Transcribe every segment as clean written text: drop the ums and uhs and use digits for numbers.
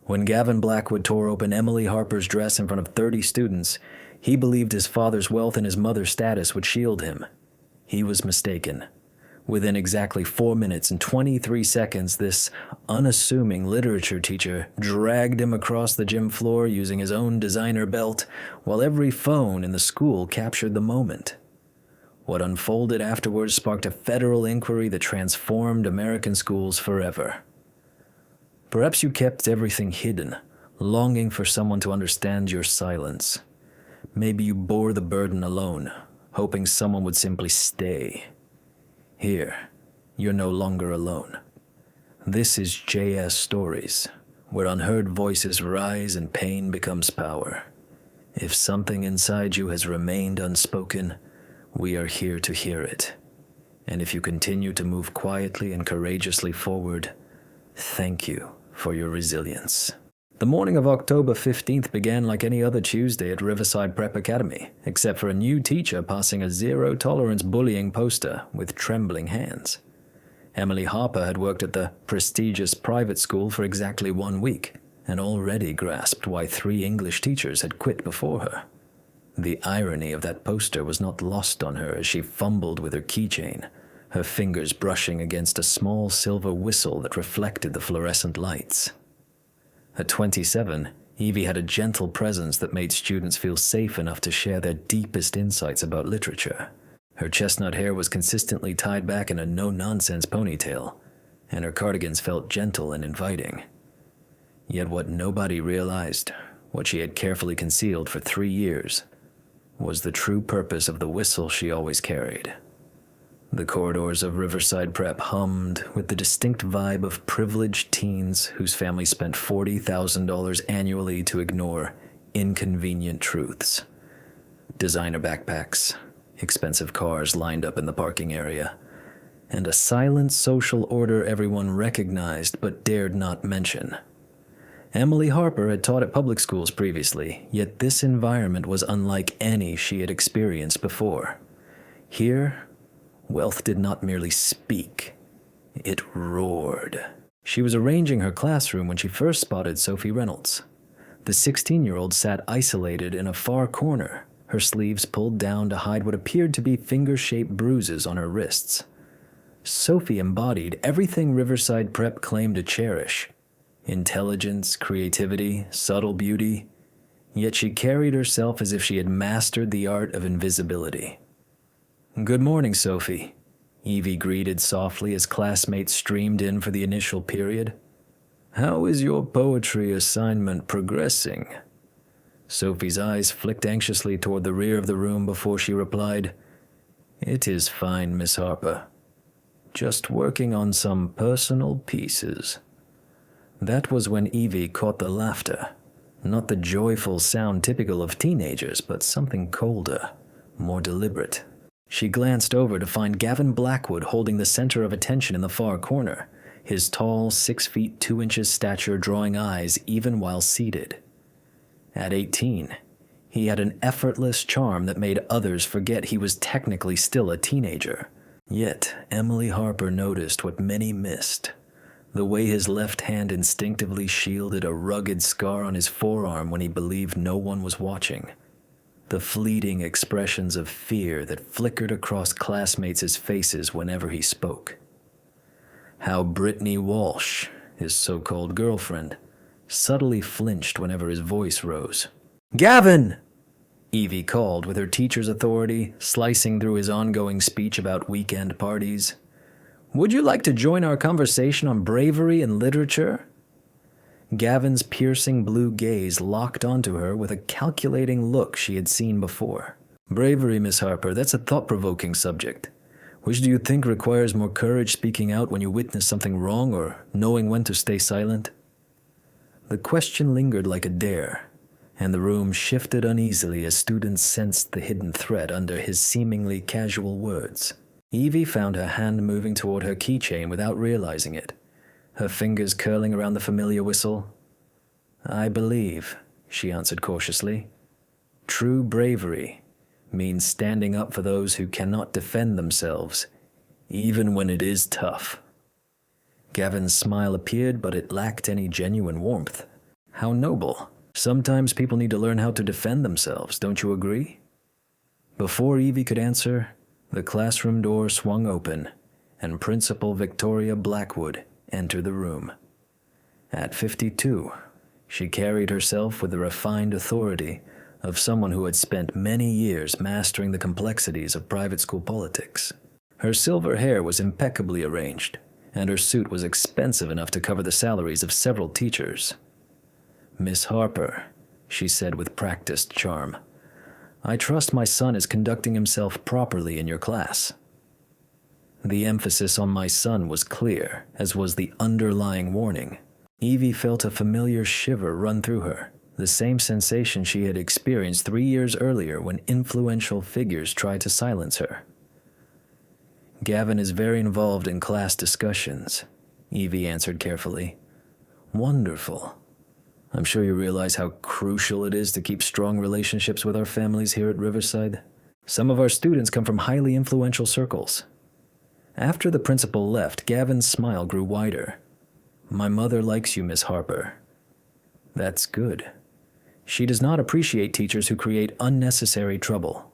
When Gavin Blackwood tore open Emily Harper's dress in front of 30 students, he believed his father's wealth and his mother's status would shield him. He was mistaken. Within exactly 4 minutes and 23 seconds, this unassuming literature teacher dragged him across the gym floor using his own designer belt, while every phone in the school captured the moment. What unfolded afterwards sparked a federal inquiry that transformed American schools forever. Perhaps you kept everything hidden, longing for someone to understand your silence. Maybe you bore the burden alone, hoping someone would simply stay. Here, you're no longer alone. This is JS Stories, where unheard voices rise and pain becomes power. If something inside you has remained unspoken, we are here to hear it. And if you continue to move quietly and courageously forward, thank you for your resilience. The morning of October 15th began like any other Tuesday at Riverside Prep Academy, except for a new teacher passing a zero-tolerance bullying poster with trembling hands. Emily Harper had worked at the prestigious private school for exactly 1 week, and already grasped why 3 English teachers had quit before her. The irony of that poster was not lost on her as she fumbled with her keychain, her fingers brushing against a small silver whistle that reflected the fluorescent lights. At 27, Evie had a gentle presence that made students feel safe enough to share their deepest insights about literature. Her chestnut hair was consistently tied back in a no-nonsense ponytail, and her cardigans felt gentle and inviting. Yet what nobody realized, what she had carefully concealed for 3 years, was the true purpose of the whistle she always carried. The corridors of Riverside Prep hummed with the distinct vibe of privileged teens whose families spent $40,000 annually to ignore inconvenient truths. Designer backpacks, expensive cars lined up in the parking area, and a silent social order everyone recognized but dared not mention. Emily Harper had taught at public schools previously, yet this environment was unlike any she had experienced before. Here, wealth did not merely speak, it roared. She was arranging her classroom when she first spotted Sophie Reynolds. The 16-year-old sat isolated in a far corner, her sleeves pulled down to hide what appeared to be finger-shaped bruises on her wrists. Sophie embodied everything Riverside Prep claimed to cherish: intelligence, creativity, subtle beauty, yet she carried herself as if she had mastered the art of invisibility. "Good morning, Sophie," Evie greeted softly as classmates streamed in for the initial period. "How is your poetry assignment progressing?" Sophie's eyes flicked anxiously toward the rear of the room before she replied, "It is fine, Miss Harper. Just working on some personal pieces." That was when Evie caught the laughter, not the joyful sound typical of teenagers, but something colder, more deliberate. She glanced over to find Gavin Blackwood holding the center of attention in the far corner, his tall 6 feet 2 inches stature drawing eyes even while seated. At 18, he had an effortless charm that made others forget he was technically still a teenager. Yet Emily Harper noticed what many missed: the way his left hand instinctively shielded a rugged scar on his forearm when he believed no one was watching. The fleeting expressions of fear that flickered across classmates' faces whenever he spoke. How Brittany Walsh, his so-called girlfriend, subtly flinched whenever his voice rose. "Gavin!" Evie called with her teacher's authority, slicing through his ongoing speech about weekend parties. "Would you like to join our conversation on bravery and literature?" Gavin's piercing blue gaze locked onto her with a calculating look she had seen before. "Bravery, Miss Harper, that's a thought-provoking subject. Which do you think requires more courage, speaking out when you witness something wrong or knowing when to stay silent?" The question lingered like a dare, and the room shifted uneasily as students sensed the hidden threat under his seemingly casual words. Evie found her hand moving toward her keychain without realizing it, her fingers curling around the familiar whistle. "I believe," she answered cautiously, "true bravery means standing up for those who cannot defend themselves, even when it is tough." Gavin's smile appeared, but it lacked any genuine warmth. How noble. Sometimes people need to learn how to defend themselves, don't you agree? Before Evie could answer, the classroom door swung open, and Principal Victoria Blackwood entered the room. At 52, she carried herself with the refined authority of someone who had spent many years mastering the complexities of private school politics. Her silver hair was impeccably arranged, and her suit was expensive enough to cover the salaries of several teachers. "Miss Harper," she said with practiced charm, "I trust my son is conducting himself properly in your class." The emphasis on my son was clear, as was the underlying warning. Evie felt a familiar shiver run through her, the same sensation she had experienced 3 years earlier when influential figures tried to silence her. "Gavin is very involved in class discussions," Evie answered carefully. "Wonderful. I'm sure you realize how crucial it is to keep strong relationships with our families here at Riverside. Some of our students come from highly influential circles." After the principal left, Gavin's smile grew wider. "My mother likes you, Miss Harper." "That's good. She does not appreciate teachers who create unnecessary trouble."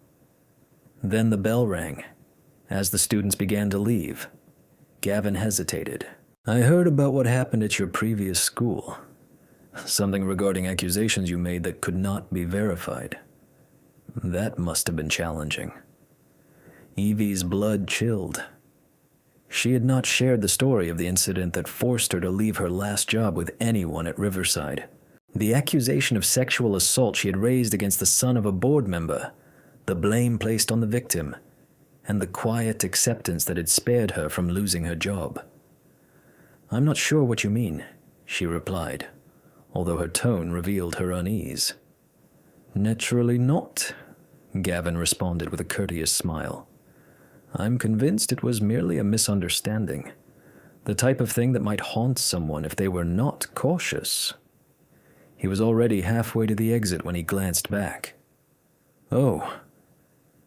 Then the bell rang. As the students began to leave, Gavin hesitated. "I heard about what happened at your previous school. Something regarding accusations you made that could not be verified. That must have been challenging." Evie's blood chilled. She had not shared the story of the incident that forced her to leave her last job with anyone at Riverside. The accusation of sexual assault she had raised against the son of a board member, the blame placed on the victim, and the quiet acceptance that had spared her from losing her job. "I'm not sure what you mean," she replied, although her tone revealed her unease. "Naturally not," Gavin responded with a courteous smile. "I'm convinced it was merely a misunderstanding, the type of thing that might haunt someone if they were not cautious." He was already halfway to the exit when he glanced back. "Oh,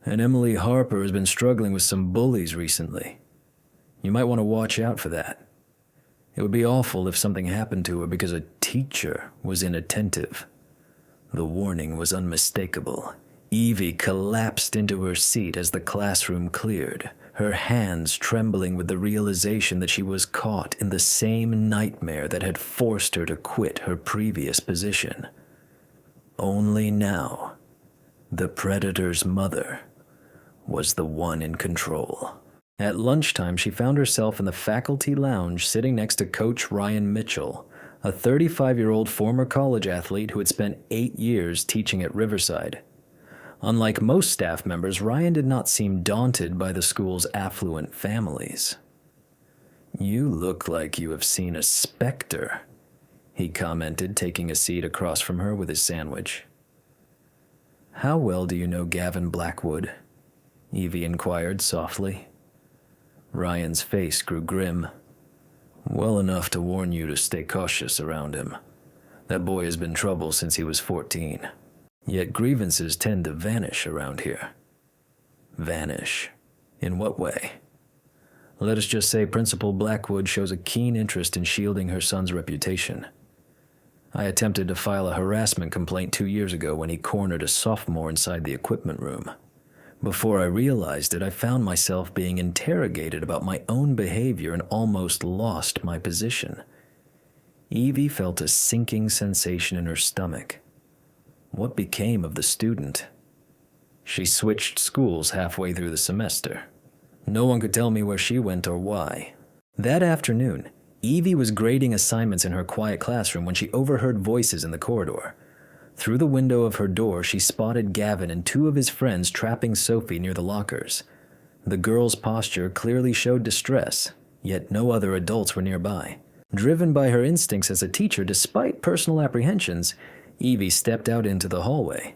and Emily Harper has been struggling with some bullies recently. You might want to watch out for that. It would be awful if something happened to her because a teacher was inattentive." The warning was unmistakable. Evie collapsed into her seat as the classroom cleared, her hands trembling with the realization that she was caught in the same nightmare that had forced her to quit her previous position. Only now, the predator's mother was the one in control. At lunchtime, she found herself in the faculty lounge sitting next to Coach Ryan Mitchell, a 35-year-old former college athlete who had spent 8 years teaching at Riverside. Unlike most staff members, Ryan did not seem daunted by the school's affluent families. "You look like you have seen a specter," he commented, taking a seat across from her with his sandwich. "How well do you know Gavin Blackwood?" Evie inquired softly. Ryan's face grew grim. "Well enough to warn you to stay cautious around him. That boy has been trouble since he was 14. Yet grievances tend to vanish around here." "Vanish? In what way?" "Let us just say Principal Blackwood shows a keen interest in shielding her son's reputation. I attempted to file a harassment complaint 2 years ago when he cornered a sophomore inside the equipment room. Before I realized it, I found myself being interrogated about my own behavior and almost lost my position." Evie felt a sinking sensation in her stomach. What became of the student? She switched schools halfway through the semester. No one could tell me where she went or why. That afternoon, Evie was grading assignments in her quiet classroom when she overheard voices in the corridor. Through the window of her door, she spotted Gavin and 2 of his friends trapping Sophie near the lockers. The girl's posture clearly showed distress, yet no other adults were nearby. Driven by her instincts as a teacher despite personal apprehensions, Evie stepped out into the hallway.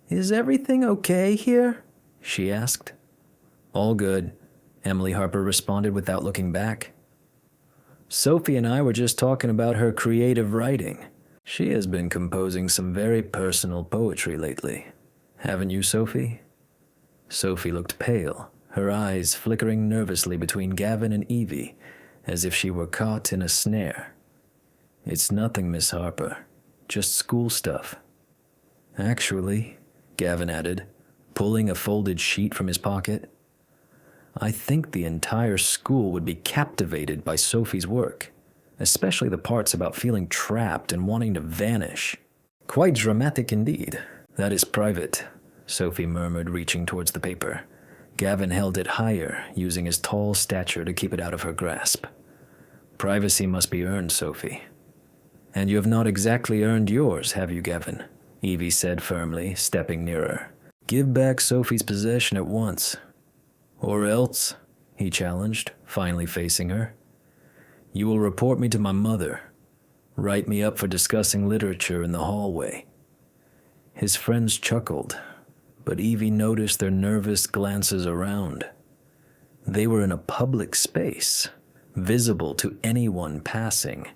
"Is everything okay here?" she asked. "All good," Emily Harper responded without looking back. "Sophie and I were just talking about her creative writing. She has been composing some very personal poetry lately. Haven't you, Sophie?" Sophie looked pale, her eyes flickering nervously between Gavin and Evie, as if she were caught in a snare. It's nothing, Miss Harper. Just school stuff. Actually, Gavin added, pulling a folded sheet from his pocket, I think the entire school would be captivated by Sophie's work, especially the parts about feeling trapped and wanting to vanish. Quite dramatic indeed. That is private, Sophie murmured, reaching towards the paper. Gavin held it higher, using his tall stature to keep it out of her grasp. Privacy must be earned, Sophie. And you have not exactly earned yours, have you, Gavin? Evie said firmly, stepping nearer. Give back Sophie's possession at once. Or else, he challenged, finally facing her. You will report me to my mother. Write me up for discussing literature in the hallway. His friends chuckled, but Evie noticed their nervous glances around. They were in a public space, visible to anyone passing,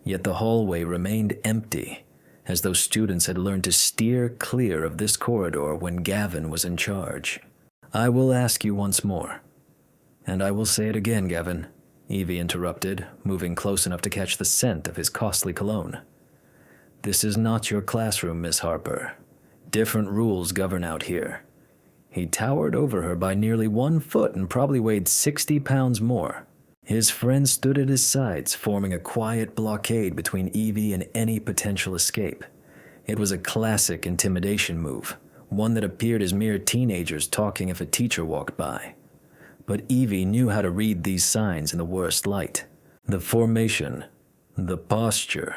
yet the hallway remained empty, as though students had learned to steer clear of this corridor when Gavin was in charge. I will ask you once more. And I will say it again, Gavin, Evie interrupted, moving close enough to catch the scent of his costly cologne. This is not your classroom, Miss Harper. Different rules govern out here. He towered over her by nearly 1 foot and probably weighed 60 pounds more. His friends stood at his sides, forming a quiet blockade between Evie and any potential escape. It was a classic intimidation move, one that appeared as mere teenagers talking if a teacher walked by. But Evie knew how to read these signs in the worst light. The formation, the posture,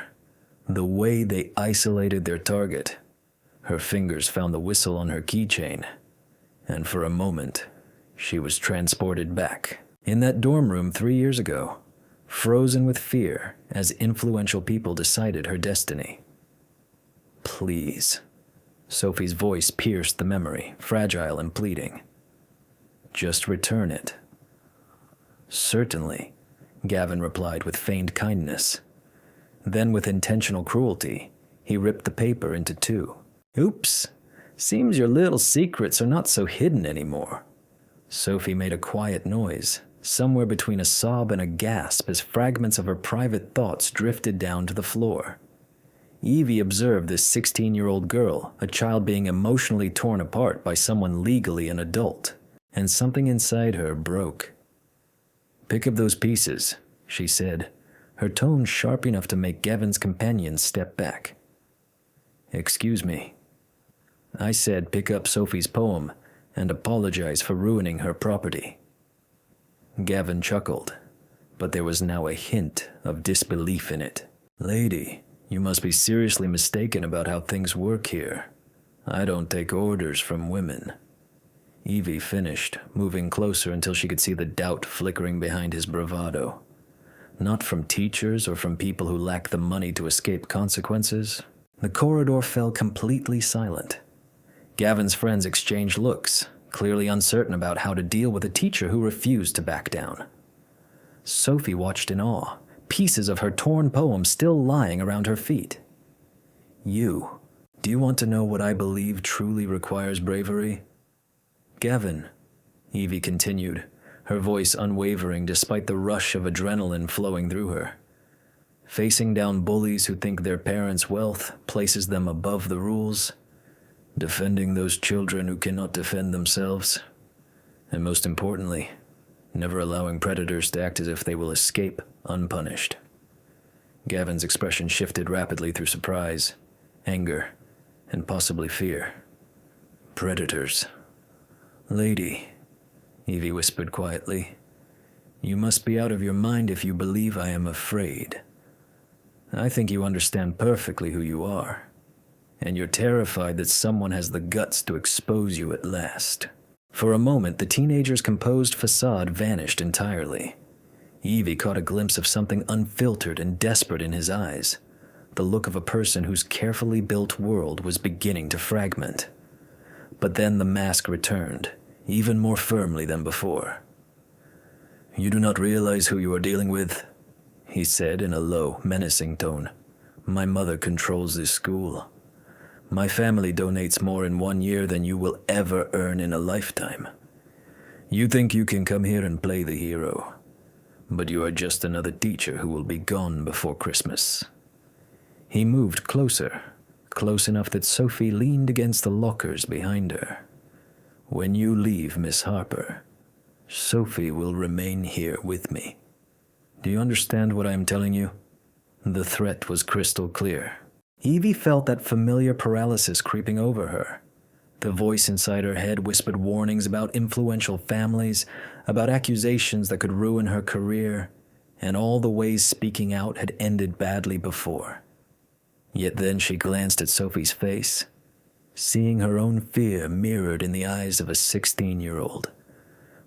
the way they isolated their target. Her fingers found the whistle on her keychain, and for a moment, she was transported back. In that dorm room 3 years ago, frozen with fear as influential people decided her destiny. Please. Sophie's voice pierced the memory, fragile and pleading. Just return it. Certainly, Gavin replied with feigned kindness. Then with intentional cruelty, he ripped the paper into 2. Oops, seems your little secrets are not so hidden anymore. Sophie made a quiet noise, somewhere between a sob and a gasp as fragments of her private thoughts drifted down to the floor. Evie observed this 16-year-old girl, a child being emotionally torn apart by someone legally an adult, and something inside her broke. Pick up those pieces, she said, her tone sharp enough to make Gavin's companion step back. Excuse me. I said pick up Sophie's poem and apologize for ruining her property. Gavin chuckled, but there was now a hint of disbelief in it. Lady, you must be seriously mistaken about how things work here. I don't take orders from women. Evie finished, moving closer until she could see the doubt flickering behind his bravado. Not from teachers or from people who lack the money to escape consequences. The corridor fell completely silent. Gavin's friends exchanged looks, clearly uncertain about how to deal with a teacher who refused to back down. Sophie watched in awe, pieces of her torn poem still lying around her feet. Do you want to know what I believe truly requires bravery? Gavin, Evie continued, her voice unwavering despite the rush of adrenaline flowing through her. Facing down bullies who think their parents' wealth places them above the rules, defending those children who cannot defend themselves, and most importantly, never allowing predators to act as if they will escape unpunished. Gavin's expression shifted rapidly through surprise, anger, and possibly fear. Predators. Lady, Evie whispered quietly, you must be out of your mind if you believe I am afraid. I think you understand perfectly who you are, and you're terrified that someone has the guts to expose you at last. For a moment, the teenager's composed facade vanished entirely. Evie caught a glimpse of something unfiltered and desperate in his eyes, the look of a person whose carefully built world was beginning to fragment. But then the mask returned, even more firmly than before. You do not realize who you are dealing with, he said in a low, menacing tone. My mother controls this school. My family donates more in 1 year than you will ever earn in a lifetime. You think you can come here and play the hero, but you are just another teacher who will be gone before Christmas. He moved closer, close enough that Sophie leaned against the lockers behind her. "When you leave, Miss Harper, Sophie will remain here with me. Do you understand what I am telling you?" The threat was crystal clear. Evie felt that familiar paralysis creeping over her. The voice inside her head whispered warnings about influential families, about accusations that could ruin her career, and all the ways speaking out had ended badly before. Yet then she glanced at Sophie's face, seeing her own fear mirrored in the eyes of a 16-year-old,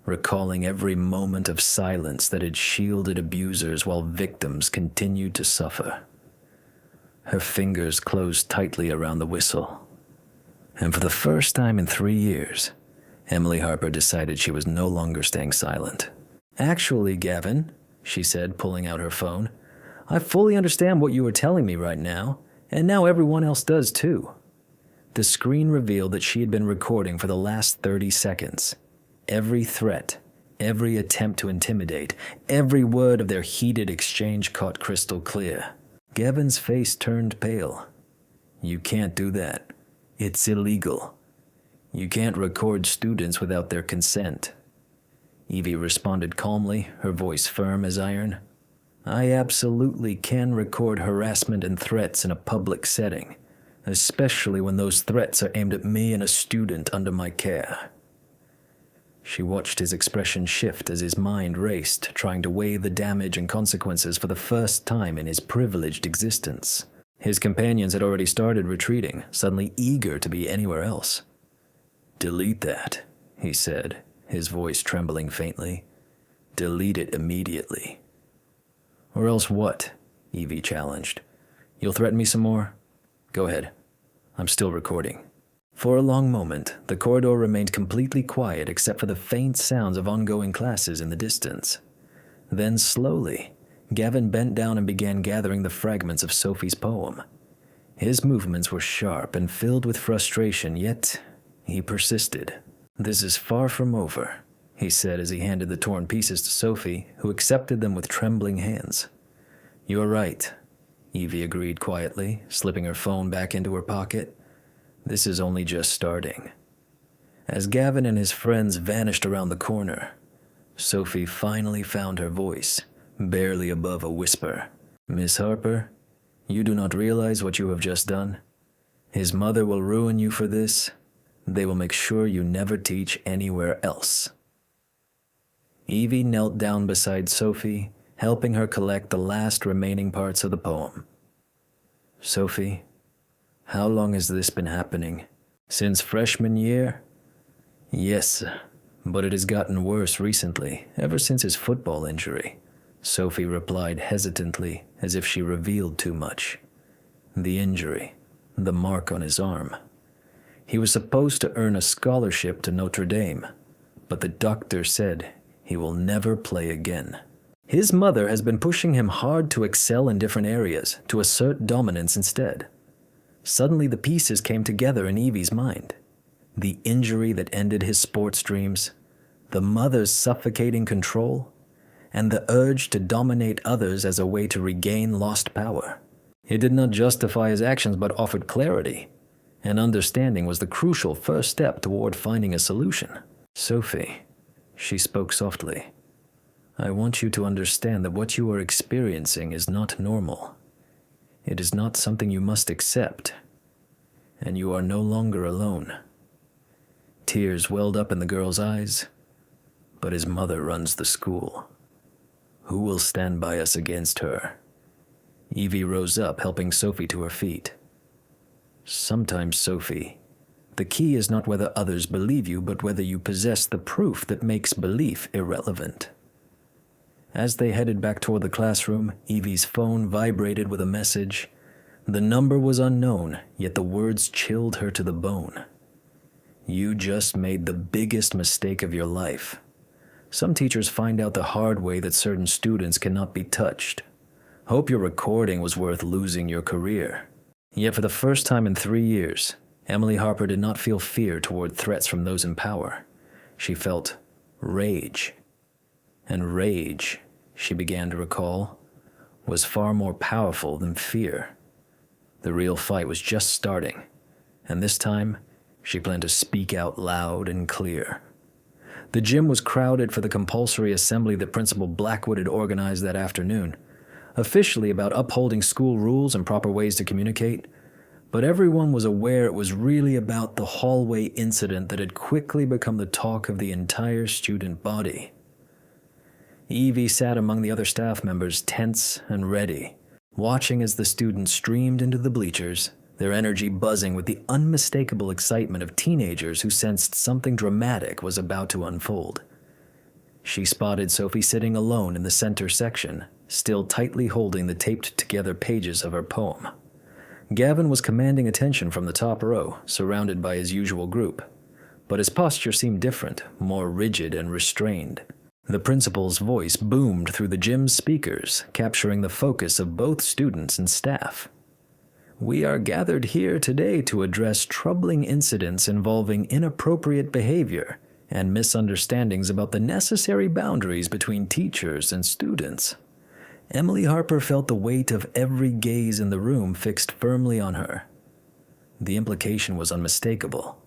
recalling every moment of silence that had shielded abusers while victims continued to suffer. Her fingers closed tightly around the whistle. And for the first time in 3 years, Emily Harper decided she was no longer staying silent. "Actually, Gavin," she said, pulling out her phone, "I fully understand what you are telling me right now, and now everyone else does too." The screen revealed that she had been recording for the last 30 seconds. Every threat, every attempt to intimidate, every word of their heated exchange caught crystal clear. Gavin's face turned pale. "You can't do that. It's illegal. You can't record students without their consent." Evie responded calmly, her voice firm as iron. "I absolutely can record harassment and threats in a public setting, especially when those threats are aimed at me and a student under my care." She watched his expression shift as his mind raced, trying to weigh the damage and consequences for the first time in his privileged existence. His companions had already started retreating, suddenly eager to be anywhere else. "Delete that," he said, his voice trembling faintly. "Delete it immediately." "Or else what?" Evie challenged. "You'll threaten me some more? Go ahead. I'm still recording." For a long moment, the corridor remained completely quiet except for the faint sounds of ongoing classes in the distance. Then slowly, Gavin bent down and began gathering the fragments of Sophie's poem. His movements were sharp and filled with frustration, yet he persisted. "This is far from over," he said as he handed the torn pieces to Sophie, who accepted them with trembling hands. "You're right," Evie agreed quietly, slipping her phone back into her pocket. "This is only just starting." As Gavin and his friends vanished around the corner, Sophie finally found her voice, barely above a whisper. "Miss Harper, you do not realize what you have just done. His mother will ruin you for this. They will make sure you never teach anywhere else." Evie knelt down beside Sophie, helping her collect the last remaining parts of the poem. "Sophie, how long has this been happening? Since freshman year?" "Yes, but it has gotten worse recently, ever since his football injury," Sophie replied hesitantly, as if she revealed too much. "The injury, the mark on his arm. He was supposed to earn a scholarship to Notre Dame, but the doctor said he will never play again. His mother has been pushing him hard to excel in different areas, to assert dominance instead." Suddenly the pieces came together in Evie's mind. The injury that ended his sports dreams, the mother's suffocating control, and the urge to dominate others as a way to regain lost power. It did not justify his actions but offered clarity, and understanding was the crucial first step toward finding a solution. "Sophie," she spoke softly, "I want you to understand that what you are experiencing is not normal. It is not something you must accept, and you are no longer alone." Tears welled up in the girl's eyes. "But his mother runs the school. Who will stand by us against her?" Evie rose up, helping Sophie to her feet. "Sometimes, Sophie, the key is not whether others believe you, but whether you possess the proof that makes belief irrelevant." As they headed back toward the classroom, Evie's phone vibrated with a message. The number was unknown, yet the words chilled her to the bone. "You just made the biggest mistake of your life. Some teachers find out the hard way that certain students cannot be touched. Hope your recording was worth losing your career." Yet for the first time in 3 years, Emily Harper did not feel fear toward threats from those in power. She felt rage. And rage, she began to recall, was far more powerful than fear. The real fight was just starting, and this time, she planned to speak out loud and clear. The gym was crowded for the compulsory assembly that Principal Blackwood had organized that afternoon, officially about upholding school rules and proper ways to communicate, but everyone was aware it was really about the hallway incident that had quickly become the talk of the entire student body. Evie sat among the other staff members, tense and ready, watching as the students streamed into the bleachers, their energy buzzing with the unmistakable excitement of teenagers who sensed something dramatic was about to unfold. She spotted Sophie sitting alone in the center section, still tightly holding the taped-together pages of her poem. Gavin was commanding attention from the top row, surrounded by his usual group, but his posture seemed different, more rigid and restrained. The principal's voice boomed through the gym's speakers, capturing the focus of both students and staff. "We are gathered here today to address troubling incidents involving inappropriate behavior and misunderstandings about the necessary boundaries between teachers and students." Emily Harper felt the weight of every gaze in the room fixed firmly on her. The implication was unmistakable.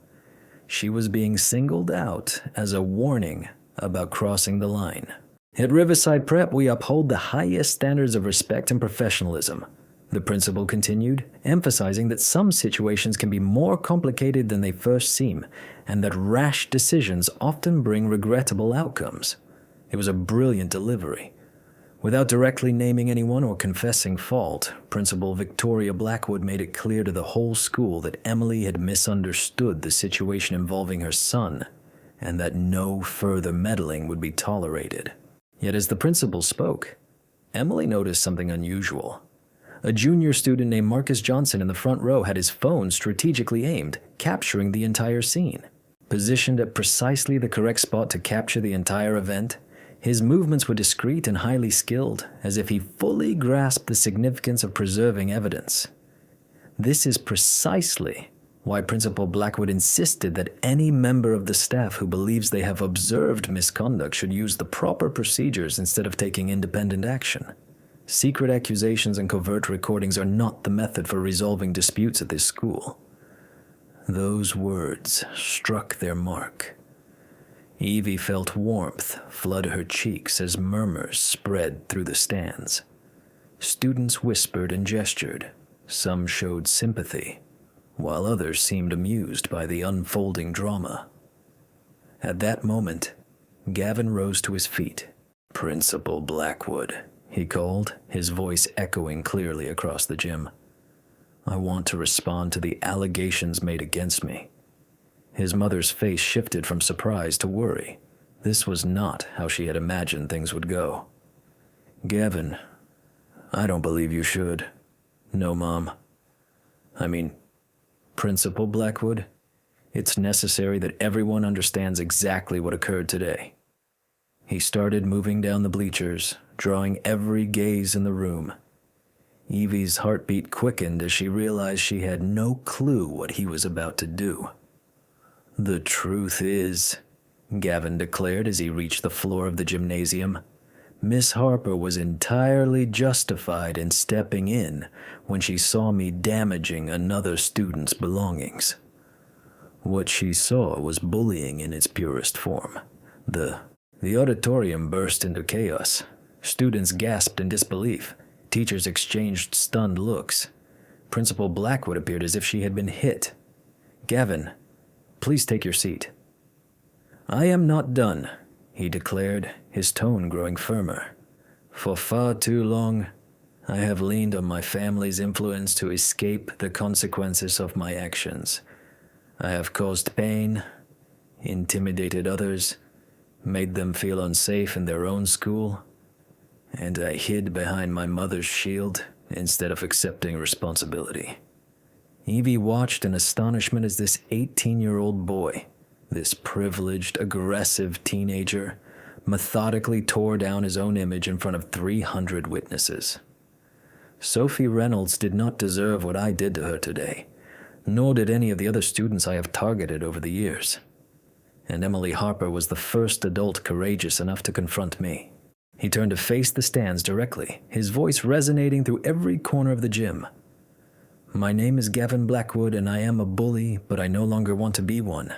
She was being singled out as a warning about crossing the line. "At Riverside Prep, we uphold the highest standards of respect and professionalism," the principal continued, emphasizing that some situations can be more complicated than they first seem, and that rash decisions often bring regrettable outcomes. It was a brilliant delivery. Without directly naming anyone or confessing fault, Principal Victoria Blackwood made it clear to the whole school that Emily had misunderstood the situation involving her son, and that no further meddling would be tolerated. Yet as the principal spoke, Emily noticed something unusual. A junior student named Marcus Johnson in the front row had his phone strategically aimed, capturing the entire scene. Positioned at precisely the correct spot to capture the entire event, his movements were discreet and highly skilled, as if he fully grasped the significance of preserving evidence. This is precisely why Principal Blackwood insisted that any member of the staff who believes they have observed misconduct should use the proper procedures instead of taking independent action. Secret accusations and covert recordings are not the method for resolving disputes at this school. Those words struck their mark. Evie felt warmth flood her cheeks as murmurs spread through the stands. Students whispered and gestured. Some showed sympathy, while others seemed amused by the unfolding drama. At that moment, Gavin rose to his feet. "Principal Blackwood," he called, his voice echoing clearly across the gym. "I want to respond to the allegations made against me." His mother's face shifted from surprise to worry. This was not how she had imagined things would go. "Gavin, I don't believe you should." "No, Mom. Principal Blackwood, it's necessary that everyone understands exactly what occurred today." He started moving down the bleachers, drawing every gaze in the room. Evie's heartbeat quickened as she realized she had no clue what he was about to do. "The truth is," Gavin declared as he reached the floor of the gymnasium, "Miss Harper was entirely justified in stepping in when she saw me damaging another student's belongings. What she saw was bullying in its purest form. The auditorium burst into chaos. Students gasped in disbelief. Teachers exchanged stunned looks. Principal Blackwood appeared as if she had been hit. "Gavin, please take your seat." "I am not done," he declared, his tone growing firmer. "For far too long, I have leaned on my family's influence to escape the consequences of my actions. I have caused pain, intimidated others, made them feel unsafe in their own school, and I hid behind my mother's shield instead of accepting responsibility." Evie watched in astonishment as this 18-year-old boy, this privileged, aggressive teenager, methodically tore down his own image in front of 300 witnesses. "Sophie Reynolds did not deserve what I did to her today, nor did any of the other students I have targeted over the years. And Emily Harper was the first adult courageous enough to confront me." He turned to face the stands directly, his voice resonating through every corner of the gym. My name is Gavin Blackwood, and I am a bully, but I no longer want to be one."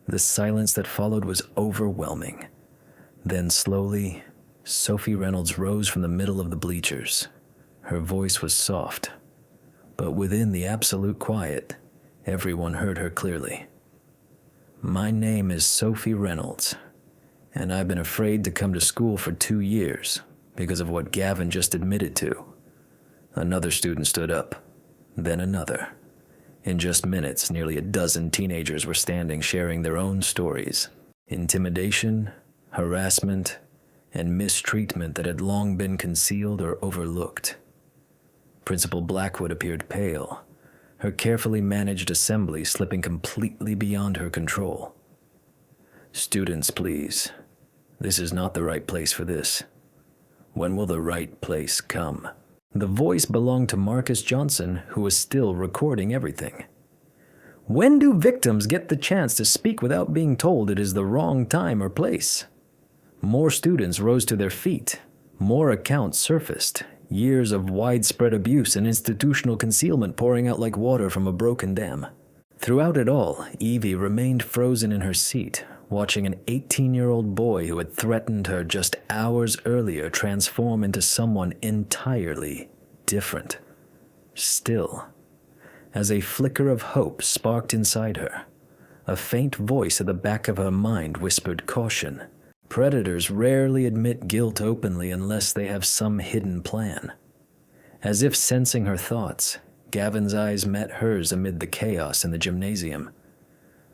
The silence that followed was overwhelming. Then slowly, Sophie Reynolds rose from the middle of the bleachers. Her voice was soft, but within the absolute quiet, everyone heard her clearly. "My name is Sophie Reynolds, and I've been afraid to come to school for 2 years because of what Gavin just admitted to." Another student stood up, then another. In just minutes, nearly a dozen teenagers were standing sharing their own stories. Intimidation, harassment, and mistreatment that had long been concealed or overlooked. Principal Blackwood appeared pale, her carefully managed assembly slipping completely beyond her control. "Students, please. This is not the right place for this. When will the right place come?" The voice belonged to Marcus Johnson, who was still recording everything. "When do victims get the chance to speak without being told it is the wrong time or place?" More students rose to their feet. More accounts surfaced. Years of widespread abuse and institutional concealment pouring out like water from a broken dam. Throughout it all, Evie remained frozen in her seat, watching an 18-year-old boy who had threatened her just hours earlier transform into someone entirely different. Still, as a flicker of hope sparked inside her, a faint voice at the back of her mind whispered caution. Predators rarely admit guilt openly unless they have some hidden plan. As if sensing her thoughts, Gavin's eyes met hers amid the chaos in the gymnasium.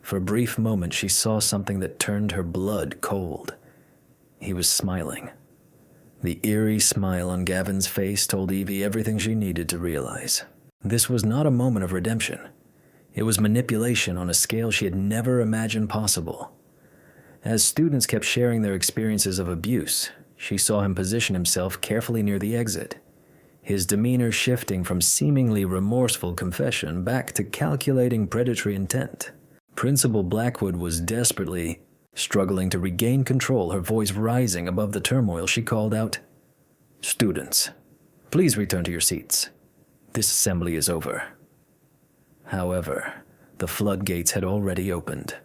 For a brief moment, she saw something that turned her blood cold. He was smiling. The eerie smile on Gavin's face told Evie everything she needed to realize. This was not a moment of redemption. It was manipulation on a scale she had never imagined possible. As students kept sharing their experiences of abuse, she saw him position himself carefully near the exit, his demeanor shifting from seemingly remorseful confession back to calculating predatory intent. Principal Blackwood was desperately struggling to regain control, her voice rising above the turmoil. She called out, "Students, please return to your seats. This assembly is over." However, the floodgates had already opened.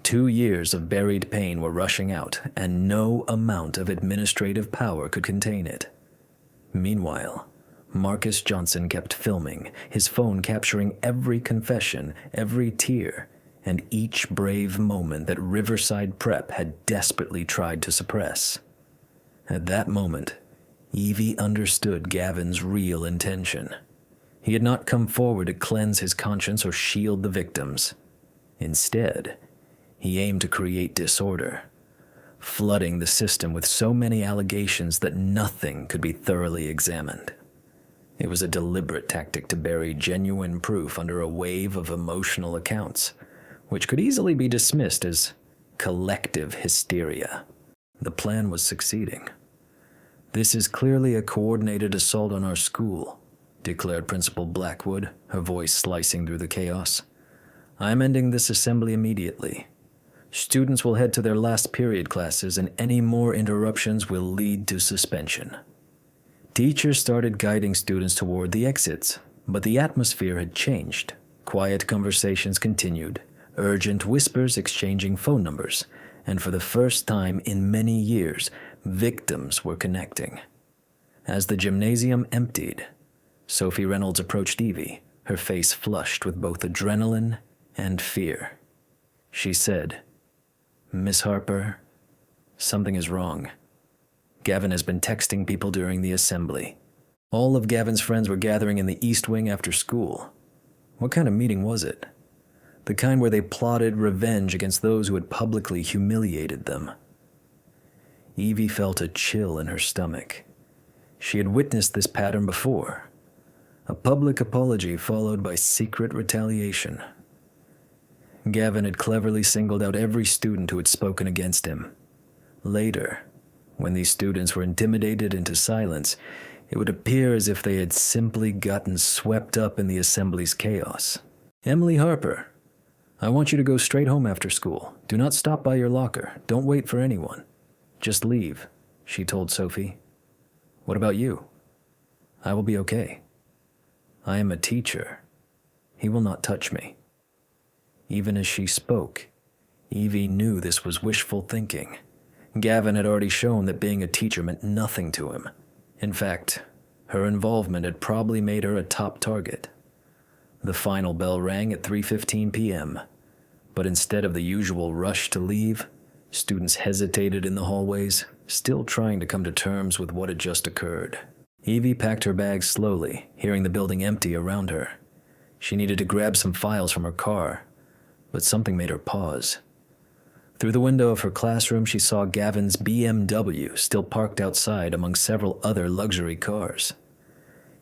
2 years of buried pain were rushing out, and no amount of administrative power could contain it. Meanwhile, Marcus Johnson kept filming, his phone capturing every confession, every tear, and each brave moment that Riverside Prep had desperately tried to suppress. At that moment, Evie understood Gavin's real intention. He had not come forward to cleanse his conscience or shield the victims. Instead, he aimed to create disorder, flooding the system with so many allegations that nothing could be thoroughly examined. It was a deliberate tactic to bury genuine proof under a wave of emotional accounts, which could easily be dismissed as collective hysteria. The plan was succeeding. "This is clearly a coordinated assault on our school," declared Principal Blackwood, her voice slicing through the chaos. "I'm ending this assembly immediately. Students will head to their last period classes, and any more interruptions will lead to suspension." Teachers started guiding students toward the exits, but the atmosphere had changed. Quiet conversations continued, urgent whispers exchanging phone numbers, and for the first time in many years, victims were connecting. As the gymnasium emptied, Sophie Reynolds approached Evie, her face flushed with both adrenaline and fear. She said, "Miss Harper, something is wrong. Gavin has been texting people during the assembly. All of Gavin's friends were gathering in the East Wing after school. What kind of meeting was it? The kind where they plotted revenge against those who had publicly humiliated them." Evie felt a chill in her stomach. She had witnessed this pattern before. A public apology followed by secret retaliation. Gavin had cleverly singled out every student who had spoken against him. Later, when these students were intimidated into silence, it would appear as if they had simply gotten swept up in the assembly's chaos. "Emily Harper, I want you to go straight home after school. Do not stop by your locker. Don't wait for anyone. Just leave," she told Sophie. "What about you?" "I will be okay. I am a teacher," He will not touch me." Even as she spoke, Evie knew this was wishful thinking. Gavin had already shown that being a teacher meant nothing to him. In fact, her involvement had probably made her a top target. The final bell rang at 3:15 p.m., but instead of the usual rush to leave, students hesitated in the hallways, still trying to come to terms with what had just occurred. Evie packed her bags slowly, hearing the building empty around her. She needed to grab some files from her car, but something made her pause. Through the window of her classroom, she saw Gavin's BMW still parked outside among several other luxury cars.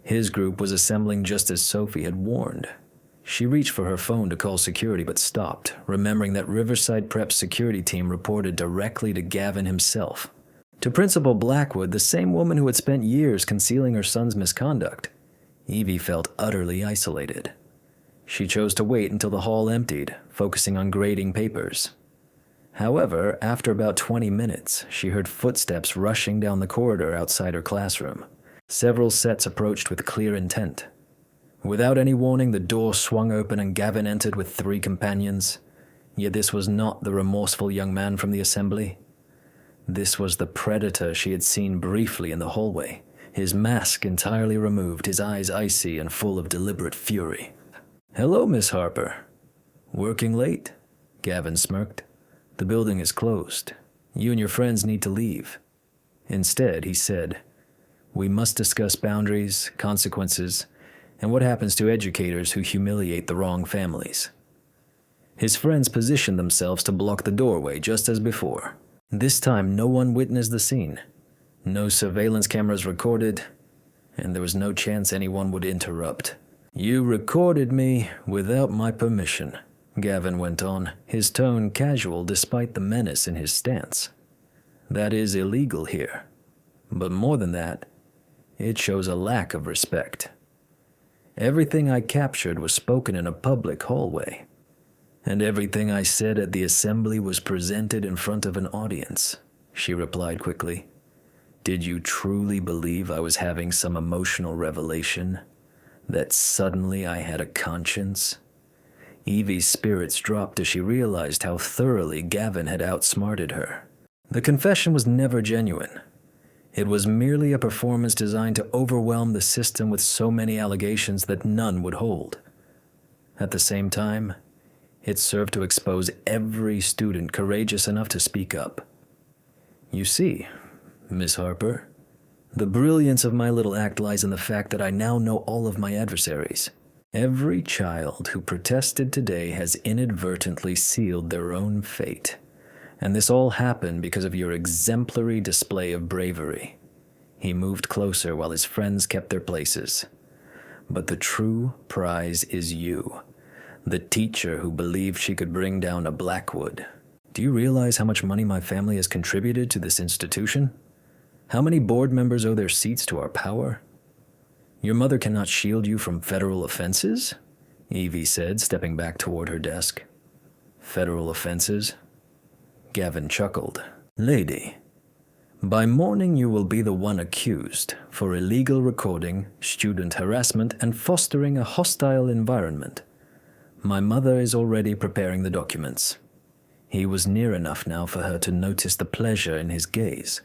His group was assembling just as Sophie had warned. She reached for her phone to call security but stopped, remembering that Riverside Prep's security team reported directly to Gavin himself. To Principal Blackwood, the same woman who had spent years concealing her son's misconduct. Evie felt utterly isolated. She chose to wait until the hall emptied, focusing on grading papers. However, after about 20 minutes, she heard footsteps rushing down the corridor outside her classroom. Several sets approached with clear intent. Without any warning, the door swung open and Gavin entered with 3 companions. Yet this was not the remorseful young man from the assembly. This was the predator she had seen briefly in the hallway, his mask entirely removed, his eyes icy and full of deliberate fury. "Hello, Miss Harper. Working late?" Gavin smirked. "The building is closed. You and your friends need to leave." Instead, he said, "We must discuss boundaries, consequences, and what happens to educators who humiliate the wrong families." His friends positioned themselves to block the doorway just as before. This time, no one witnessed the scene. No surveillance cameras recorded, and there was no chance anyone would interrupt. "You recorded me without my permission," Gavin went on, his tone casual despite the menace in his stance. "That is illegal here. But more than that, it shows a lack of respect. Everything I captured was spoken in a public hallway, and everything I said at the assembly was presented in front of an audience," she replied quickly. "Did you truly believe I was having some emotional revelation? That suddenly I had a conscience?" Evie's spirits dropped as she realized how thoroughly Gavin had outsmarted her. The confession was never genuine. It was merely a performance designed to overwhelm the system with so many allegations that none would hold. At the same time, it served to expose every student courageous enough to speak up. "You see, Miss Harper, the brilliance of my little act lies in the fact that I now know all of my adversaries. Every child who protested today has inadvertently sealed their own fate. And this all happened because of your exemplary display of bravery." He moved closer while his friends kept their places. "But the true prize is you, the teacher who believed she could bring down a Blackwood. Do you realize how much money my family has contributed to this institution? How many board members owe their seats to our power? Your mother cannot shield you from federal offenses?" Evie said, stepping back toward her desk. "Federal offenses?" Gavin chuckled. "Lady, by morning you will be the one accused for illegal recording, student harassment, and fostering a hostile environment. My mother is already preparing the documents." He was near enough now for her to notice the pleasure in his gaze.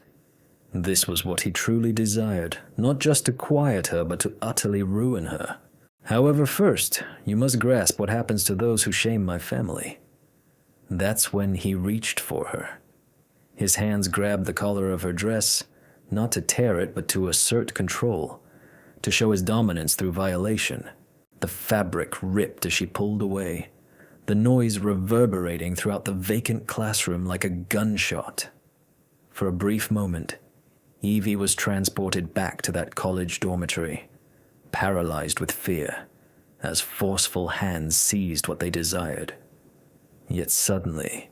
This was what he truly desired, not just to quiet her, but to utterly ruin her. "However, first, you must grasp what happens to those who shame my family." That's when he reached for her. His hands grabbed the collar of her dress, not to tear it, but to assert control, to show his dominance through violation. The fabric ripped as she pulled away, the noise reverberating throughout the vacant classroom like a gunshot. For a brief moment, Evie was transported back to that college dormitory, paralyzed with fear, as forceful hands seized what they desired. Yet suddenly,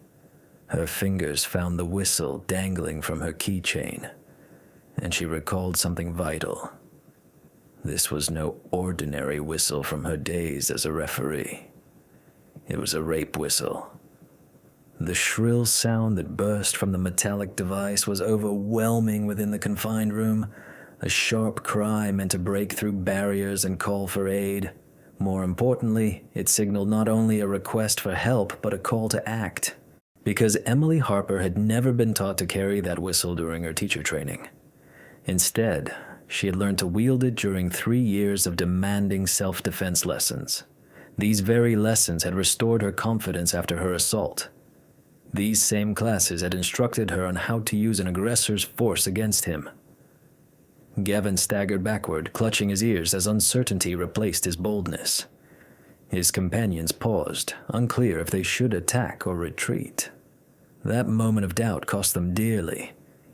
her fingers found the whistle dangling from her keychain, and she recalled something vital. This was no ordinary whistle from her days as a referee. It was a rape whistle. The shrill sound that burst from the metallic device was overwhelming within the confined room, a sharp cry meant to break through barriers and call for aid, More importantly, it signaled not only a request for help, but a call to act. Because Emily Harper had never been taught to carry that whistle during her teacher training. Instead, she had learned to wield it during 3 years of demanding self-defense lessons. These very lessons had restored her confidence after her assault. These same classes had instructed her on how to use an aggressor's force against him. Gavin staggered backward, clutching his ears as uncertainty replaced his boldness. His companions paused, unclear if they should attack or retreat. That moment of doubt cost them dearly.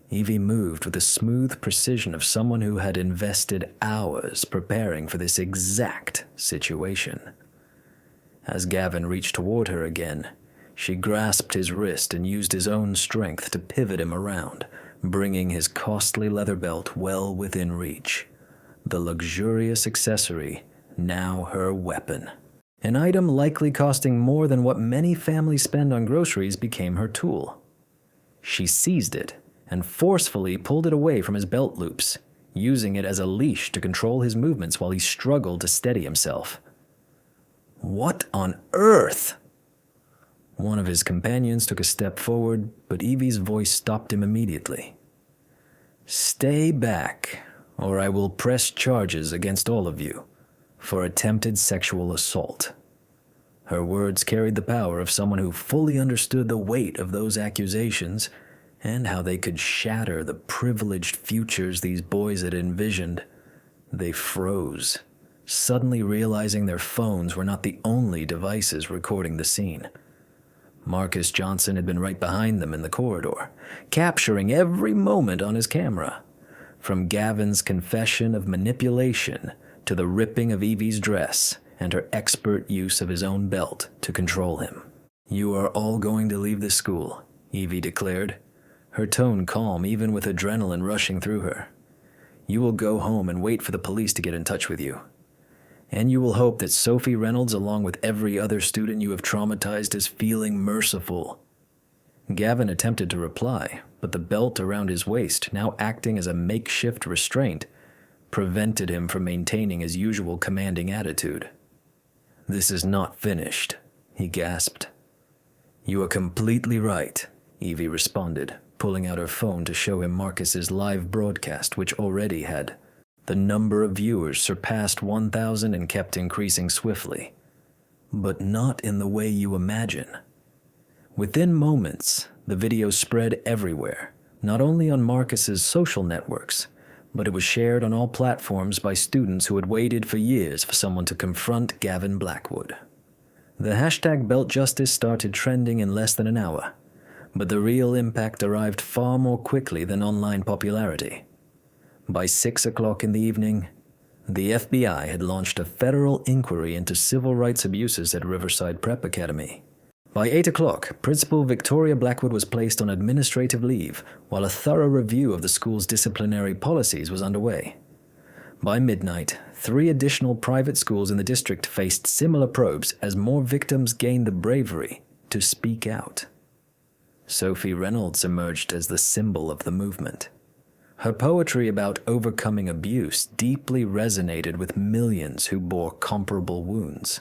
Evie moved with the smooth precision of someone who had invested hours preparing for this exact situation. As Gavin reached toward her again, she grasped his wrist and used his own strength to pivot him around, bringing his costly leather belt well within reach. The luxurious accessory, now her weapon. An item likely costing more than what many families spend on groceries became her tool. She seized it and forcefully pulled it away from his belt loops, using it as a leash to control his movements while he struggled to steady himself. What on earth? One of his companions took a step forward, but Evie's voice stopped him immediately. Stay back, or I will press charges against all of you for attempted sexual assault. Her words carried the power of someone who fully understood the weight of those accusations and how they could shatter the privileged futures these boys had envisioned. They froze, suddenly realizing their phones were not the only devices recording the scene. Marcus Johnson had been right behind them in the corridor, capturing every moment on his camera. From Gavin's confession of manipulation to the ripping of Evie's dress and her expert use of his own belt to control him. You are all going to leave the school, Evie declared, her tone calm even with adrenaline rushing through her. You will go home and wait for the police to get in touch with you. And you will hope that Sophie Reynolds, along with every other student you have traumatized, is feeling merciful. Gavin attempted to reply, but the belt around his waist, now acting as a makeshift restraint, prevented him from maintaining his usual commanding attitude. This is not finished, he gasped. You are completely right, Evie responded, pulling out her phone to show him Marcus's live broadcast, which already had. The number of viewers surpassed 1,000 and kept increasing swiftly. But not in the way you imagine. Within moments, the video spread everywhere, not only on Marcus's social networks, but it was shared on all platforms by students who had waited for years for someone to confront Gavin Blackwood. The hashtag #BeltJustice started trending in less than an hour, but the real impact arrived far more quickly than online popularity. By 6 o'clock in the evening, the FBI had launched a federal inquiry into civil rights abuses at Riverside Prep Academy. By 8 o'clock, Principal Victoria Blackwood was placed on administrative leave, while a thorough review of the school's disciplinary policies was underway. By midnight, 3 additional private schools in the district faced similar probes as more victims gained the bravery to speak out. Sophie Reynolds emerged as the symbol of the movement. Her poetry about overcoming abuse deeply resonated with millions who bore comparable wounds.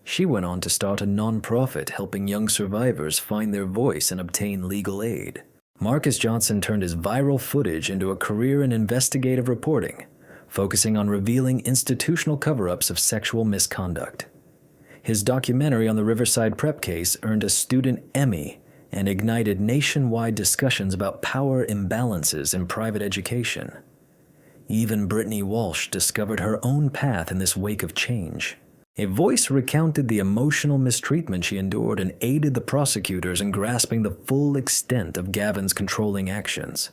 She went on to start a non-profit helping young survivors find their voice and obtain legal aid. Marcus Johnson turned his viral footage into a career in investigative reporting, focusing on revealing institutional cover-ups of sexual misconduct. His documentary on the Riverside Prep case earned a student Emmy and ignited nationwide discussions about power imbalances in private education. Even Brittany Walsh discovered her own path in this wake of change. A voice recounted the emotional mistreatment she endured and aided the prosecutors in grasping the full extent of Gavin's controlling actions.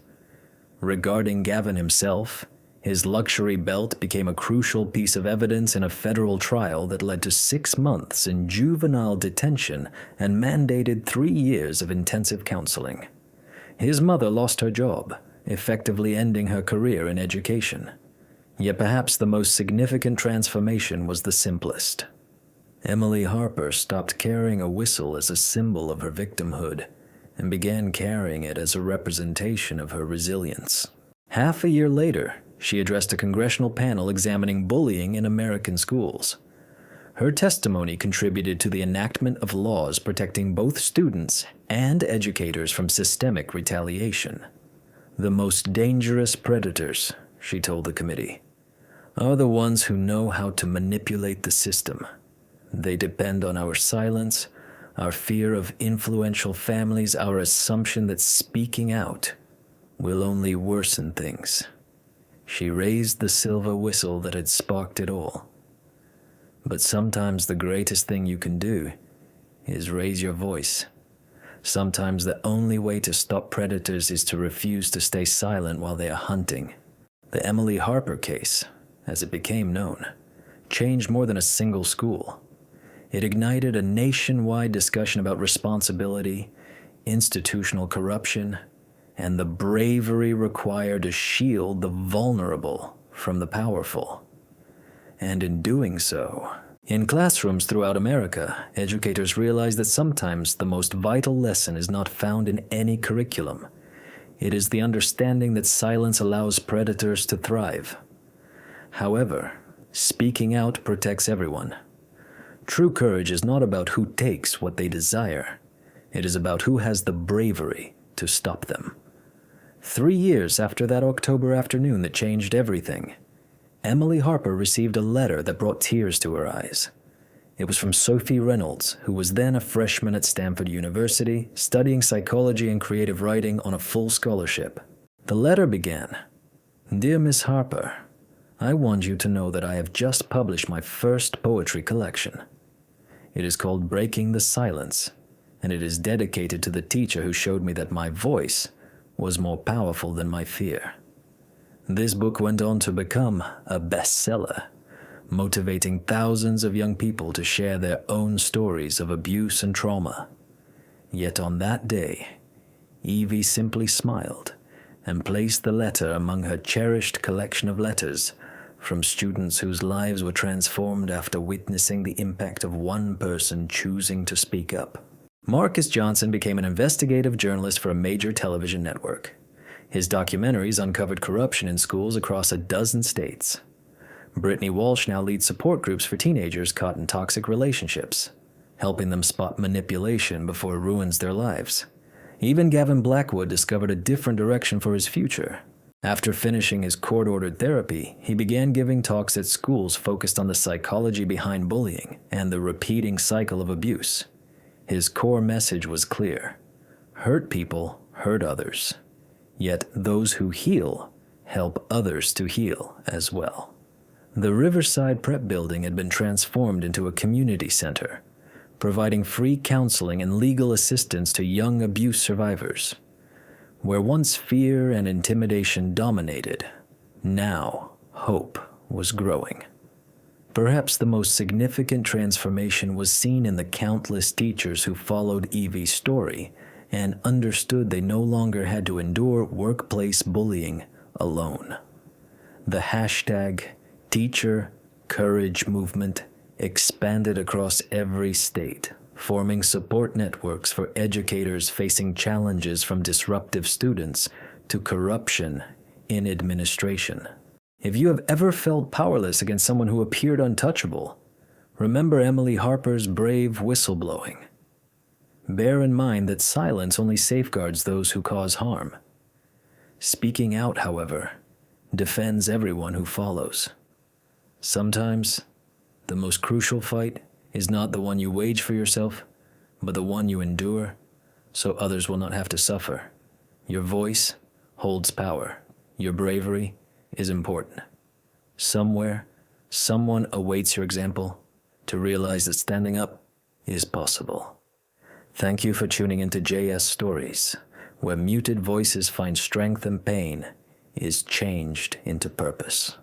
Regarding Gavin himself, his luxury belt became a crucial piece of evidence in a federal trial that led to 6 months in juvenile detention and mandated 3 years of intensive counseling. His mother lost her job, effectively ending her career in education. Yet perhaps the most significant transformation was the simplest. Emily Harper stopped carrying a whistle as a symbol of her victimhood and began carrying it as a representation of her resilience. Half a year later, she addressed a congressional panel examining bullying in American schools. Her testimony contributed to the enactment of laws protecting both students and educators from systemic retaliation. The most dangerous predators, she told the committee, are the ones who know how to manipulate the system. They depend on our silence, our fear of influential families, our assumption that speaking out will only worsen things. She raised the silver whistle that had sparked it all. But sometimes the greatest thing you can do is raise your voice. Sometimes the only way to stop predators is to refuse to stay silent while they are hunting. The Emily Harper case, as it became known, changed more than a single school. It ignited a nationwide discussion about responsibility, institutional corruption, and the bravery required to shield the vulnerable from the powerful. And in doing so, in classrooms throughout America, educators realized that sometimes the most vital lesson is not found in any curriculum. It is the understanding that silence allows predators to thrive. However, speaking out protects everyone. True courage is not about who takes what they desire. It is about who has the bravery to stop them. 3 years after that October afternoon that changed everything, Emily Harper received a letter that brought tears to her eyes. It was from Sophie Reynolds, who was then a freshman at Stanford University, studying psychology and creative writing on a full scholarship. The letter began, "Dear Miss Harper, I want you to know that I have just published my first poetry collection. It is called Breaking the Silence, and it is dedicated to the teacher who showed me that my voice was more powerful than my fear. This book went on to become a bestseller, motivating thousands of young people to share their own stories of abuse and trauma. Yet on that day, Evie simply smiled and placed the letter among her cherished collection of letters from students whose lives were transformed after witnessing the impact of one person choosing to speak up." Marcus Johnson became an investigative journalist for a major television network. His documentaries uncovered corruption in schools across a dozen states. Brittany Walsh now leads support groups for teenagers caught in toxic relationships, helping them spot manipulation before it ruins their lives. Even Gavin Blackwood discovered a different direction for his future. After finishing his court-ordered therapy, he began giving talks at schools focused on the psychology behind bullying and the repeating cycle of abuse. His core message was clear: hurt people hurt others. Yet those who heal help others to heal as well. The Riverside Prep Building had been transformed into a community center, providing free counseling and legal assistance to young abuse survivors. Where once fear and intimidation dominated, now hope was growing. Perhaps the most significant transformation was seen in the countless teachers who followed Evie's story and understood they no longer had to endure workplace bullying alone. The hashtag Teacher Courage movement expanded across every state, forming support networks for educators facing challenges from disruptive students to corruption in administration. If you have ever felt powerless against someone who appeared untouchable, remember Emily Harper's brave whistleblowing. Bear in mind that silence only safeguards those who cause harm. Speaking out, however, defends everyone who follows. Sometimes, the most crucial fight is not the one you wage for yourself, but the one you endure so others will not have to suffer. Your voice holds power. Your bravery is important. Somewhere, someone awaits your example to realize that standing up is possible. Thank you for tuning into JS Stories, where muted voices find strength and pain is changed into purpose.